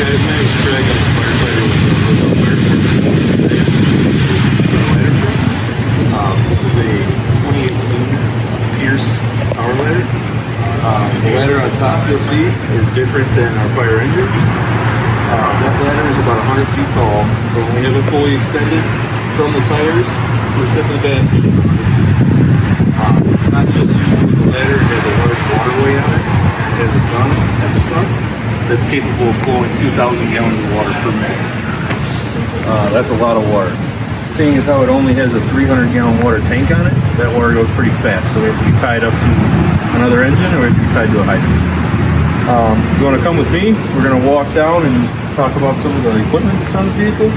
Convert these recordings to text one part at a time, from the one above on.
guys, my name is Craig. I'm a firefighter with the Roselle Fire Department. Ladder truck. This is a 2018 Pierce power ladder. The ladder on top you'll see is different than our fire engine. That ladder is about 100 feet tall, so when we have it fully extended from the tires to the tip of the basket, it's 100 feet. It's not just useful as a ladder, it has a large waterway on it. It has a gun at the front that's capable of flowing 2,000 gallons of water per minute. That's a lot of water. Seeing as how it only has a 300-gallon water tank on it, that water goes pretty fast, so we have to be tied up to another engine or we have to be tied to a hydrant. If you want to come with me, we're going to walk down and talk about some of the equipment that's on the vehicle.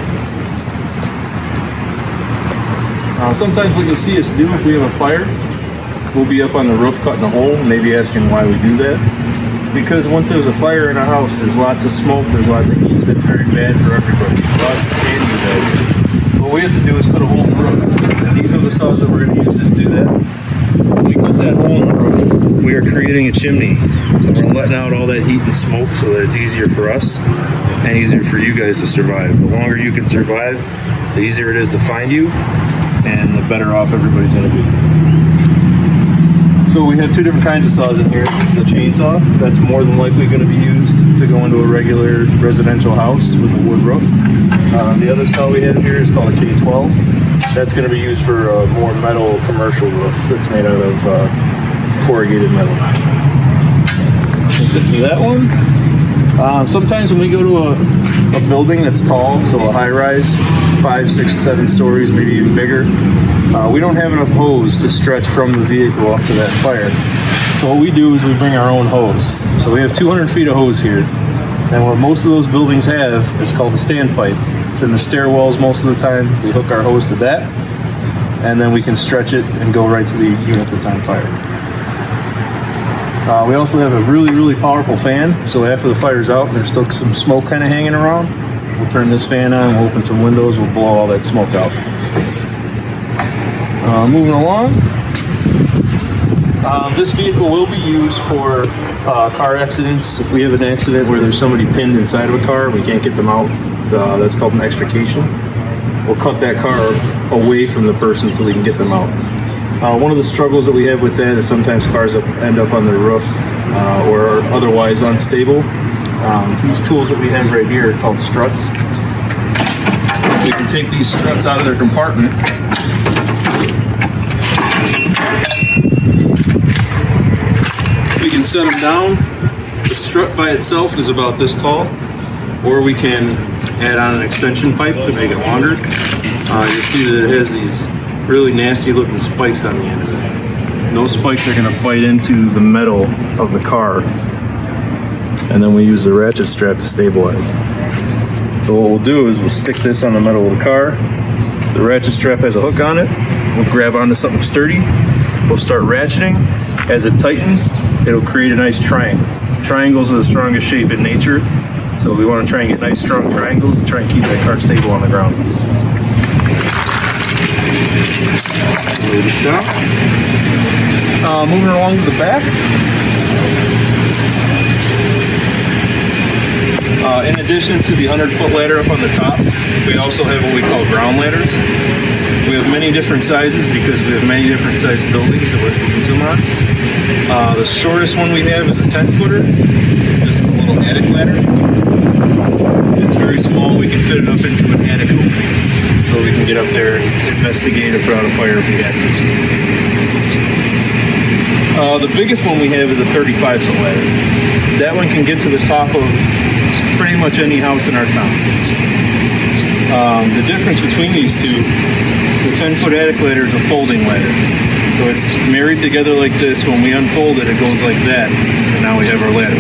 Sometimes what you'll see us do if we have a fire, we'll be up on the roof cutting a hole, maybe asking why we do that. It's because once there's a fire in a house, there's lots of smoke, there's lots of heat that's very bad for everybody, us and you guys. What we have to do is cut a hole in the roof, and these are the saws that we're going to use to do that. When we cut that hole in the roof, we are creating a chimney, and we're letting out all that heat and smoke so that it's easier for us and easier for you guys to survive. The longer you can survive, the easier it is to find you, and the better off everybody's going to be. So we have two different kinds of saws in here. This is a chainsaw. That's more than likely going to be used to go into a regular residential house with a wood roof. The other saw we have here is called a K12. That's going to be used for a more metal commercial roof that's made out of corrugated metal. That's it for that one. Sometimes when we go to a building that's tall, so a high-rise, 5, 6, 7 stories, maybe even bigger, we don't have enough hose to stretch from the vehicle up to that fire. So what we do is we bring our own hose. So we have 200 feet of hose here. And what most of those buildings have is called a standpipe. It's in the stairwells most of the time. We hook our hose to that, and then we can stretch it and go right to the unit that's on fire. We also have a really, really powerful fan. So after the fire's out and there's still some smoke kind of hanging around, we'll turn this fan on, we'll open some windows, we'll blow all that smoke out. Moving along, this vehicle will be used for car accidents. If we have an accident where there's somebody pinned inside of a car and we can't get them out, that's called an extrication. We'll cut that car away from the person so we can get them out. One of the struggles that we have with that is sometimes cars end up on the roof or are otherwise unstable. These tools that we have right here are called struts. We can take these struts out of their compartment. We can set them down. The strut by itself is about this tall, or we can add on an extension pipe to make it longer. You'll see that it has these really nasty looking spikes on the end of it. Those spikes are going to bite into the metal of the car, and then we use the ratchet strap to stabilize. So what we'll do is we'll stick this on the metal of the car. The ratchet strap has a hook on it. We'll grab onto something sturdy. We'll start ratcheting. As it tightens, it'll create a nice triangle. Triangles are the strongest shape in nature, so we want to try and get nice strong triangles and try and keep that car stable on the ground. Load this down. Moving along to the back. In addition to the 100-foot ladder up on the top, we also have what we call ground ladders. We have many different sizes because we have many different sized buildings that we can use them on. The shortest one we have is a 10-footer. This is a little attic ladder. It's very small. We can fit it up into an attic opening, so we can get up there and investigate or put out a fire if we have to. The biggest one we have is a 35-foot ladder. That one can get to the top of pretty much any house in our town. The difference between these two, the 10-foot attic ladder is a folding ladder. So it's married together like this. When we unfold it, it goes like that, and now we have our ladder.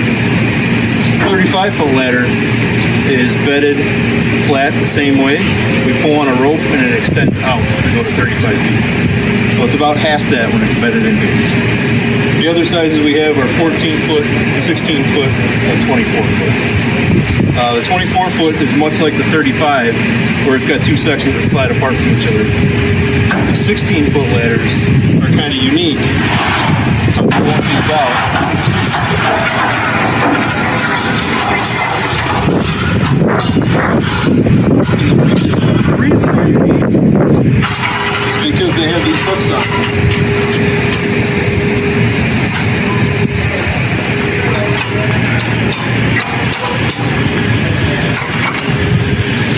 35-foot ladder is bedded flat the same way. We pull on a rope and it extends out to go to 35 feet. So it's about half that when it's bedded in here. The other sizes we have are 14-foot, 16-foot, and 24-foot. The 24-foot is much like the 35, where it's got two sections that slide apart from each other. The 16-foot ladders are kind of unique. So we pull these out.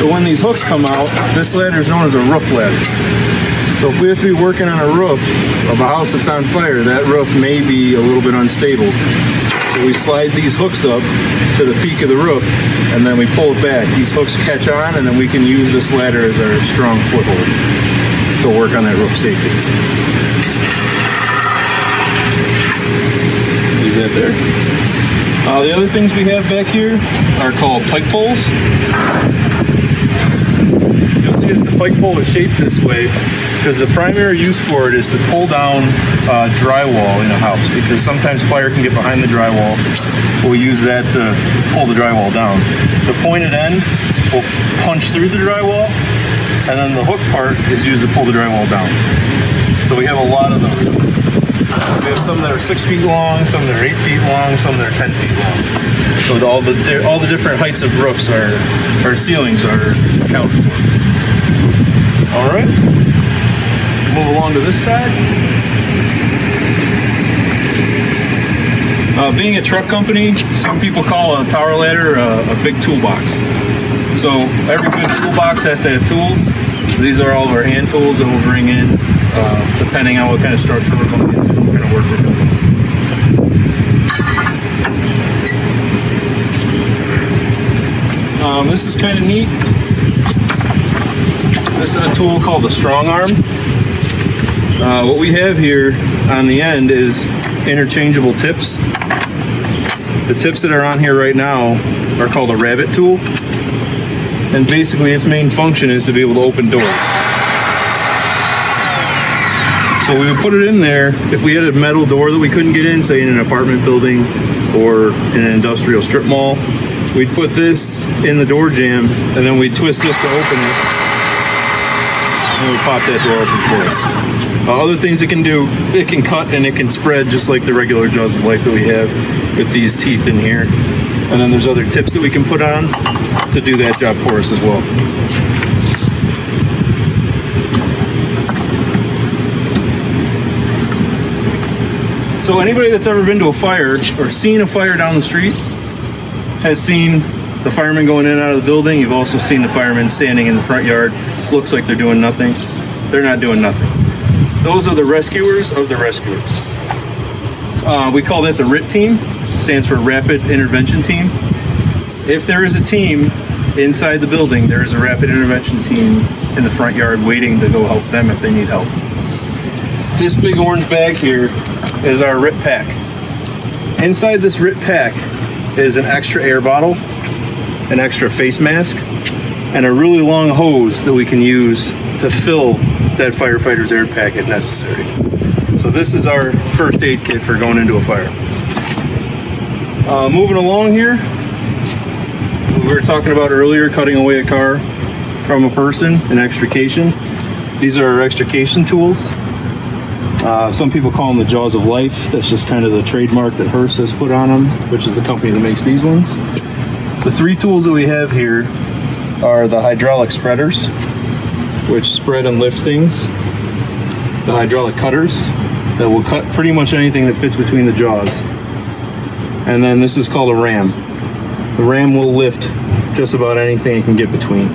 So when these hooks come out, this ladder is known as a roof ladder. So if we have to be working on a roof of a house that's on fire, that roof may be a little bit unstable. So we slide these hooks up to the peak of the roof, and then we pull it back. These hooks catch on, and then we can use this ladder as our strong foothold to work on that roof safely. Leave that there. The other things we have back here are called pike poles. You'll see that the pike pole is shaped this way because the primary use for it is to pull down drywall in a house, because sometimes fire can get behind the drywall. We'll use that to pull the drywall down. The pointed end will punch through the drywall, and then the hook part is used to pull the drywall down. So we have a lot of those. We have some that are 6 feet long, some that are 8 feet long, some that are 10 feet long. So all the different heights of roofs or ceilings are accounted for. All right. Move along to this side. Being a truck company, some people call a tower ladder a big toolbox. So every good toolbox has to have tools. These are all of our hand tools that we'll bring in, depending on what kind of structure we're going into, what kind of work we're doing. This is kind of neat. This is a tool called the strong arm. What we have here on the end is interchangeable tips. The tips that are on here right now are called a rabbit tool. And basically its main function is to be able to open doors. So we would put it in there if we had a metal door that we couldn't get in, say in an apartment building or in an industrial strip mall. We'd put this in the door jamb, and then we'd twist this to open it, and we'd pop that door open for us. Other things it can do, it can cut and it can spread just like the regular jaws of life that we have with these teeth in here. And then there's other tips that we can put on to do that job for us as well. So anybody that's ever been to a fire or seen a fire down the street has seen the firemen going in and out of the building. You've also seen the firemen standing in the front yard. Looks like they're doing nothing. They're not doing nothing. Those are the rescuers of the rescuers. We call that the RIT team. It stands for Rapid Intervention Team. If there is a team inside the building, there is a Rapid Intervention Team in the front yard waiting to go help them if they need help. This big orange bag here is our RIT pack. Inside this RIT pack is an extra air bottle, an extra face mask, and a really long hose that we can use to fill that firefighter's air pack if necessary. So this is our first aid kit for going into a fire. Moving along here, we were talking about earlier cutting away a car from a person, an extrication. These are our extrication tools. Some people call them the jaws of life. That's just kind of the trademark that Hearst has put on them, which is the company that makes these ones. The three tools that we have here are the hydraulic spreaders, which spread and lift things. The hydraulic cutters that will cut pretty much anything that fits between the jaws. And then this is called a ram. The ram will lift just about anything it can get between.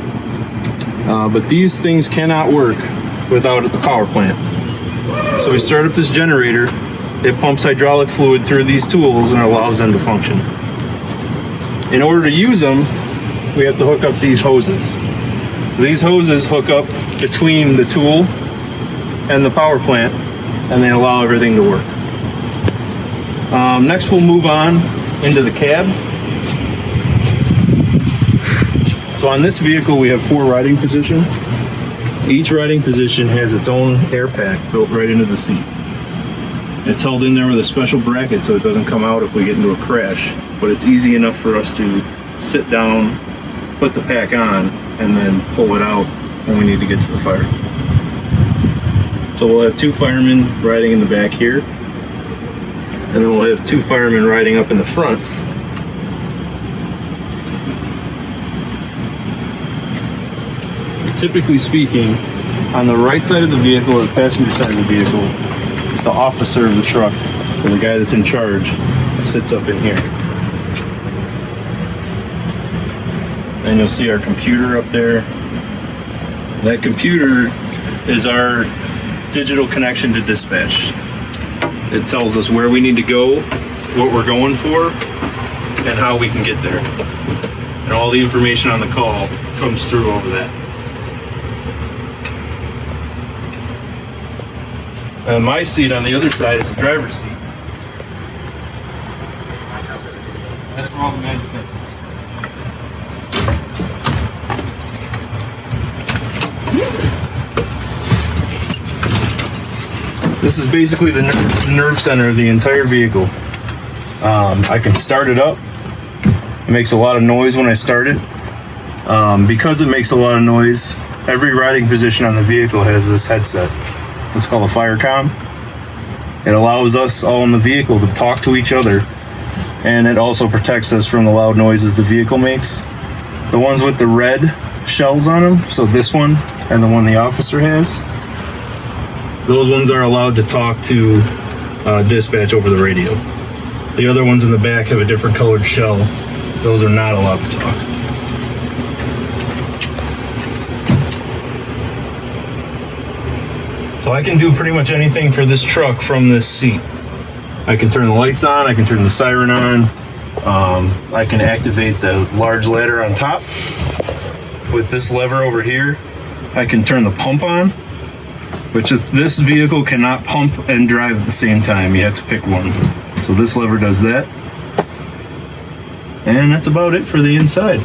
But these things cannot work without the power plant. So we start up this generator, it pumps hydraulic fluid through these tools and allows them to function. In order to use them, we have to hook up these hoses. These hoses hook up between the tool and the power plant, and they allow everything to work. Next we'll move on into the cab. So on this vehicle we have 4 riding positions. Each riding position has its own air pack built right into the seat. It's held in there with a special bracket so it doesn't come out if we get into a crash, but it's easy enough for us to sit down, put the pack on, and then pull it out when we need to get to the fire. So we'll have 2 firemen riding in the back here, and then we'll have 2 firemen riding up in the front. Typically speaking, on the right side of the vehicle or the passenger side of the vehicle, the officer of the truck, or the guy that's in charge, sits up in here. And you'll see our computer up there. That computer is our digital connection to dispatch. It tells us where we need to go, what we're going for, and how we can get there. And all the information on the call comes through over that. And my seat on the other side is the driver's seat. That's where all the magic happens. This is basically the nerve center of the entire vehicle. I can start it up. It makes a lot of noise when I start it. Because it makes a lot of noise, every riding position on the vehicle has this headset. It's called a Firecom. It allows us all in the vehicle to talk to each other, and it also protects us from the loud noises the vehicle makes. The ones with the red shells on them, so this one and the one the officer has, those ones are allowed to talk to dispatch over the radio. The other ones in the back have a different colored shell. Those are not allowed to talk. So I can do pretty much anything for this truck from this seat. I can turn the lights on, I can turn the siren on, I can activate the large ladder on top. With this lever over here, I can turn the pump on, which is, this vehicle cannot pump and drive at the same time. You have to pick one. So this lever does that. And that's about it for the inside.